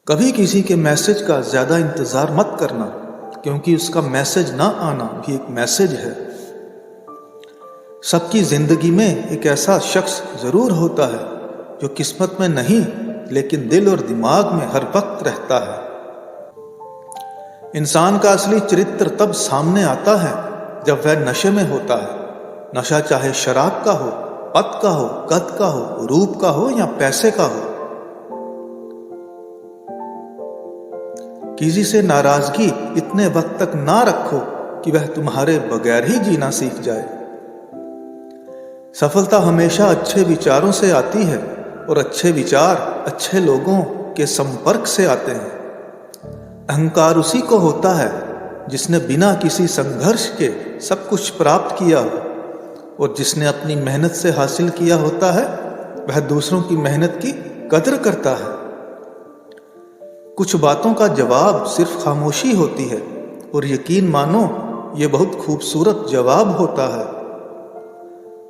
कभी किसी के मैसेज का ज़्यादा इंतज़ार मत करना, क्योंकि उसका मैसेज ना आना भी एक मैसेज है। सबकी ज़िंदगी में एक ऐसा शख्स ज़रूर होता है जो किस्मत में नहीं लेकिन दिल और दिमाग में हर वक्त रहता है। इंसान का असली चरित्र तब सामने आता है जब वह नशे में होता है। नशा चाहे शराब का हो, पद का हो, कद का हो, रूप का हो या पैसे का हो। किसी से नाराजगी इतने वक्त तक ना रखो कि वह तुम्हारे बगैर ही जीना सीख जाए। सफलता हमेशा अच्छे विचारों से आती है और अच्छे विचार अच्छे लोगों के संपर्क से आते हैं। अहंकार उसी को होता है जिसने बिना किसी संघर्ष के सब कुछ प्राप्त किया हो, और जिसने अपनी मेहनत से हासिल किया होता है वह दूसरों की मेहनत की कदर करता है। कुछ बातों का जवाब सिर्फ खामोशी होती है, और यकीन मानो ये बहुत खूबसूरत जवाब होता है।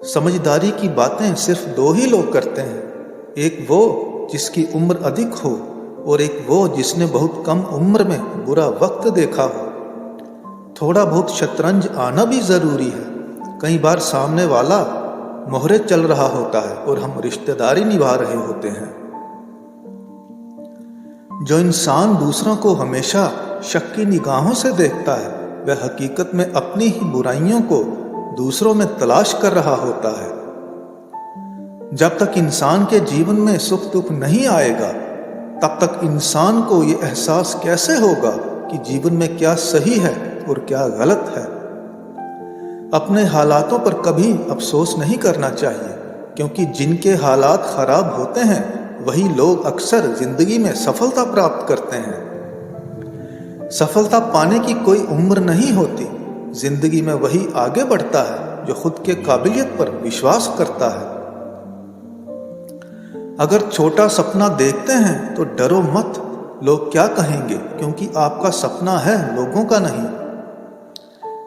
समझदारी की बातें सिर्फ दो ही लोग करते हैं, एक वो जिसकी उम्र अधिक हो और एक वो जिसने बहुत कम उम्र में बुरा वक्त देखा हो। थोड़ा बहुत शतरंज आना भी जरूरी है। कई बार सामने वाला मोहरे चल रहा होता है और हम रिश्तेदारी निभा रहे होते हैं। जो इंसान दूसरों को हमेशा शक की निगाहों से देखता है वह हकीकत में अपनी ही बुराइयों को दूसरों में तलाश कर रहा होता है। जब तक इंसान के जीवन में सुख दुख नहीं आएगा तब तक इंसान को ये एहसास कैसे होगा कि जीवन में क्या सही है और क्या गलत है। अपने हालातों पर कभी अफसोस नहीं करना चाहिए, क्योंकि जिनके हालात खराब होते हैं वही लोग अक्सर जिंदगी में सफलता प्राप्त करते हैं। सफलता पाने की कोई उम्र नहीं होती। जिंदगी में वही आगे बढ़ता है जो खुद के काबिलियत पर विश्वास करता है। अगर छोटा सपना देखते हैं तो डरो मत, लोग क्या कहेंगे, क्योंकि आपका सपना है, लोगों का नहीं।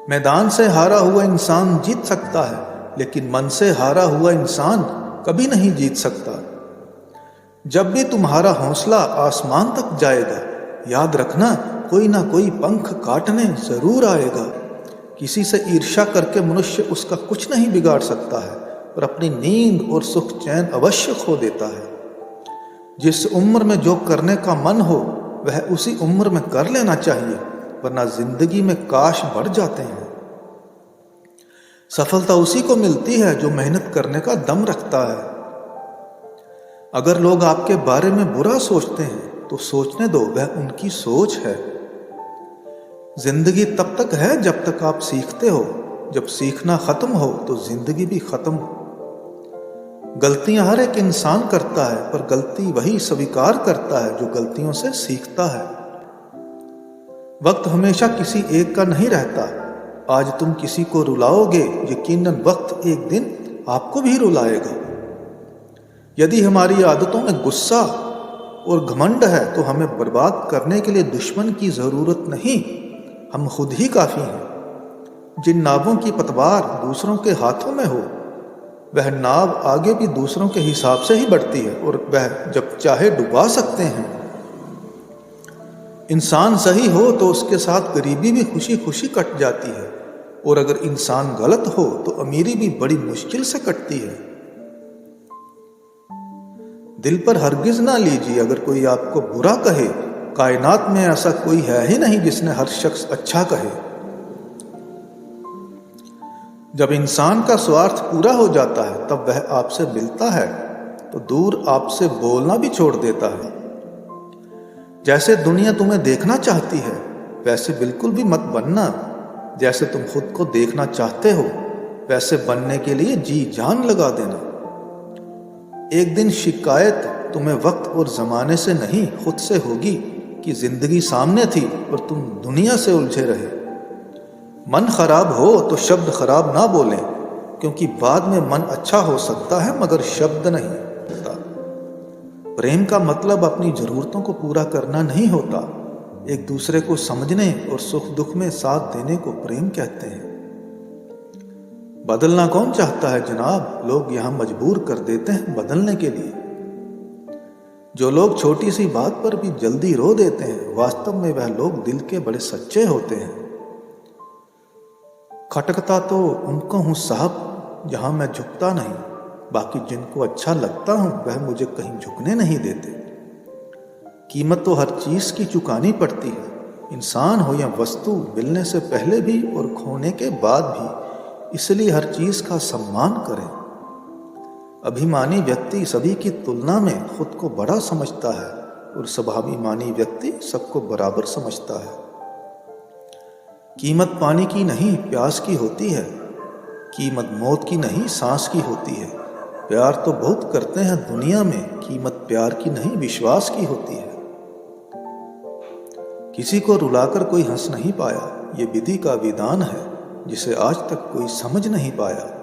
मैदान से हारा हुआ इंसान जीत सकता है, लेकिन मन से हारा हुआ इंसान कभी नहीं जीत सकता। जब भी तुम्हारा हौसला आसमान तक जाएगा, याद रखना कोई ना कोई पंख काटने जरूर आएगा। किसी से ईर्ष्या करके मनुष्य उसका कुछ नहीं बिगाड़ सकता है, और अपनी नींद और सुख चैन अवश्य खो देता है। जिस उम्र में जो करने का मन हो वह उसी उम्र में कर लेना चाहिए, वरना जिंदगी में काश बढ़ जाते हैं। सफलता उसी को मिलती है जो मेहनत करने का दम रखता है। अगर लोग आपके बारे में बुरा सोचते हैं तो सोचने दो, वह उनकी सोच है। जिंदगी तब तक है जब तक आप सीखते हो। जब सीखना खत्म हो तो जिंदगी भी खत्म। गलतियां हर एक इंसान करता है, पर गलती वही स्वीकार करता है जो गलतियों से सीखता है। वक्त हमेशा किसी एक का नहीं रहता। आज तुम किसी को रुलाओगे, यकीनन वक्त एक दिन आपको भी रुलाएगा। यदि हमारी आदतों में गुस्सा और घमंड है तो हमें बर्बाद करने के लिए दुश्मन की जरूरत नहीं, हम खुद ही काफी हैं। जिन नावों की पतवार दूसरों के हाथों में हो वह नाव आगे भी दूसरों के हिसाब से ही बढ़ती है, और वह जब चाहे डुबा सकते हैं। इंसान सही हो तो उसके साथ गरीबी भी खुशी खुशी कट जाती है, और अगर इंसान गलत हो तो अमीरी भी बड़ी मुश्किल से कटती है। दिल पर हरगिज ना लीजिए अगर कोई आपको बुरा कहे। कायनात में ऐसा कोई है ही नहीं जिसने हर शख्स अच्छा कहे। जब इंसान का स्वार्थ पूरा हो जाता है तब वह आपसे मिलता है तो दूर आपसे बोलना भी छोड़ देता है। जैसे दुनिया तुम्हें देखना चाहती है वैसे बिल्कुल भी मत बनना। जैसे तुम खुद को देखना चाहते हो वैसे बनने के लिए जी जान लगा देना। एक दिन शिकायत तुम्हें वक्त और जमाने से नहीं खुद से होगी कि जिंदगी सामने थी और तुम दुनिया से उलझे रहे। मन खराब हो तो शब्द खराब ना बोलें, क्योंकि बाद में मन अच्छा हो सकता है मगर शब्द नहीं होता। प्रेम का मतलब अपनी जरूरतों को पूरा करना नहीं होता। एक दूसरे को समझने और सुख दुख में साथ देने को प्रेम कहते हैं। बदलना कौन चाहता है जनाब, लोग यहां मजबूर कर देते हैं बदलने के लिए। जो लोग छोटी सी बात पर भी जल्दी रो देते हैं, वास्तव में वह लोग दिल के बड़े सच्चे होते हैं। खटकता तो उनको हूँ साहब जहाँ मैं झुकता नहीं, बाकी जिनको अच्छा लगता हूँ वह मुझे कहीं झुकने नहीं देते। कीमत तो हर चीज़ की चुकानी पड़ती है, इंसान हो या वस्तु, मिलने से पहले भी और खोने के बाद भी। इसलिए हर चीज़ का सम्मान करें। अभिमानी व्यक्ति सभी की तुलना में खुद को बड़ा समझता है और स्वाभिमानी व्यक्ति सबको बराबर समझता है। कीमत पानी की नहीं प्यास की होती है, कीमत मौत की नहीं सांस की होती है। प्यार तो बहुत करते हैं दुनिया में, कीमत प्यार की नहीं विश्वास की होती है। किसी को रुलाकर कोई हंस नहीं पाया, ये विधि का विधान है जिसे आज तक कोई समझ नहीं पाया।